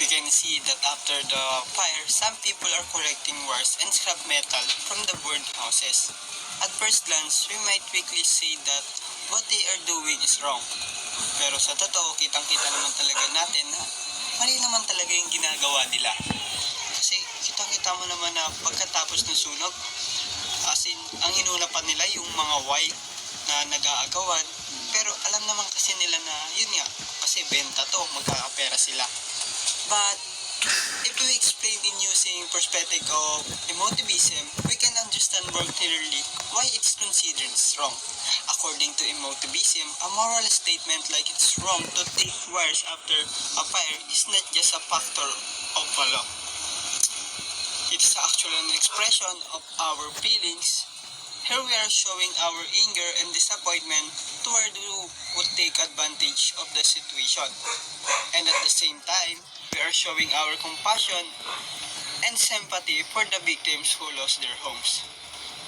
We can see that after the fire, some people are collecting wires and scrap metal from the burned houses. At first glance, we might quickly say that what they are doing is wrong. Pero sa totoo, kitang-kita naman talaga natin na mali naman talaga yung ginagawa nila. Kasi kitang-kita mo naman na pagkatapos ng sunog, as in, ang inuna pa nila yung mga white na nag-aagawan. Pero alam naman kasi nila na yun nga, kasi benta to, magkakapera sila. But if we explain in using perspective of emotivism, we can understand more clearly why it's considered wrong. According to emotivism, a moral statement like it's wrong to take wires after a fire is not just a factor of a law. It's actually an expression of our feelings. Here we are showing our anger and disappointment toward who would take advantage of the situation. And at the same time, we are showing our compassion and sympathy for the victims who lost their homes.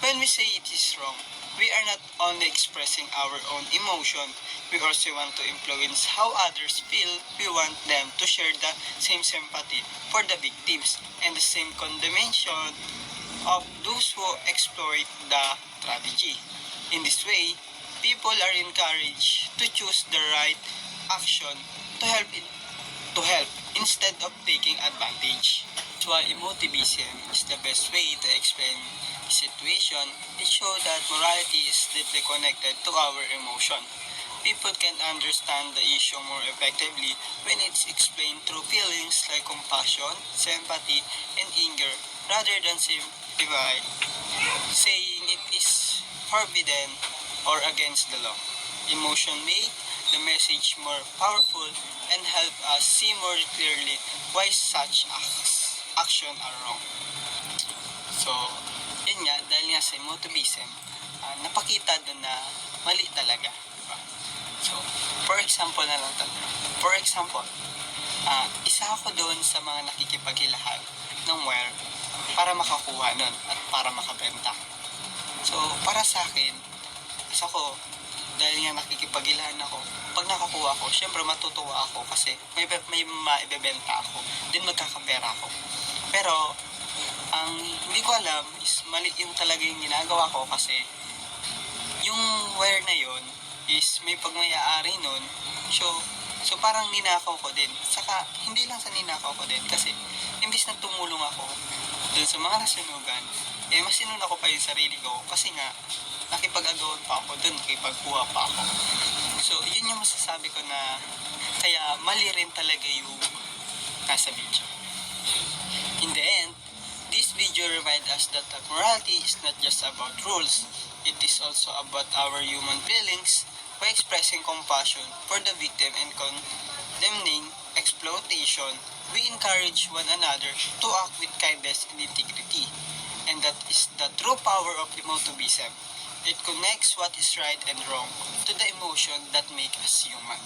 When we say it is wrong, we are not only expressing our own emotion, we also want to influence how others feel. We want them to share the same sympathy for the victims and the same condemnation of those who exploit the tragedy. In this way, people are encouraged to choose the right action to help instead of taking advantage. So emotivism is the best way to explain the situation. It shows that morality is deeply connected to our emotion. People can understand the issue more effectively when it's explained through feelings like compassion, sympathy, and anger rather than simplify saying it is forbidden or against the law. Emotion make the message more powerful and help us see more clearly why such action are wrong. So, yun nga, dahil nga sa emotivism, napakita doon na mali talaga. Diba? So, for example na lang talaga. For example, isa ako doon sa mga nakikipaghilahan ng wire para makakuha nun at para makabenta. So, para sa akin, isa ko, dahil nga nakikipaghilahan ako, pag nakakuha ko, syempre matutuwa ako kasi may maibebenta ako, din magkakapera ako. Pero, ang hindi ko alam is mali yung talaga yung ginagawa ko kasi yung wire na yon is may pagmay-aari nun. So parang ninakaw ko din. Saka, hindi lang sa ninakaw ko din kasi imbis na tumulong ako dun sa mga nasunugan, mas sinuna ko pa yung sarili ko kasi nga nakipag-agawan pa ako dun, nakipagkuha pa ako. So, yun yung masasabi ko na kaya mali rin talaga yung nasa video. In the end, this video reminds us that morality is not just about rules, it is also about our human feelings. By expressing compassion for the victim and condemning exploitation, we encourage one another to act with kindness and integrity. And that is the true power of emotivism. It connects what is right and wrong to the emotion that make us human.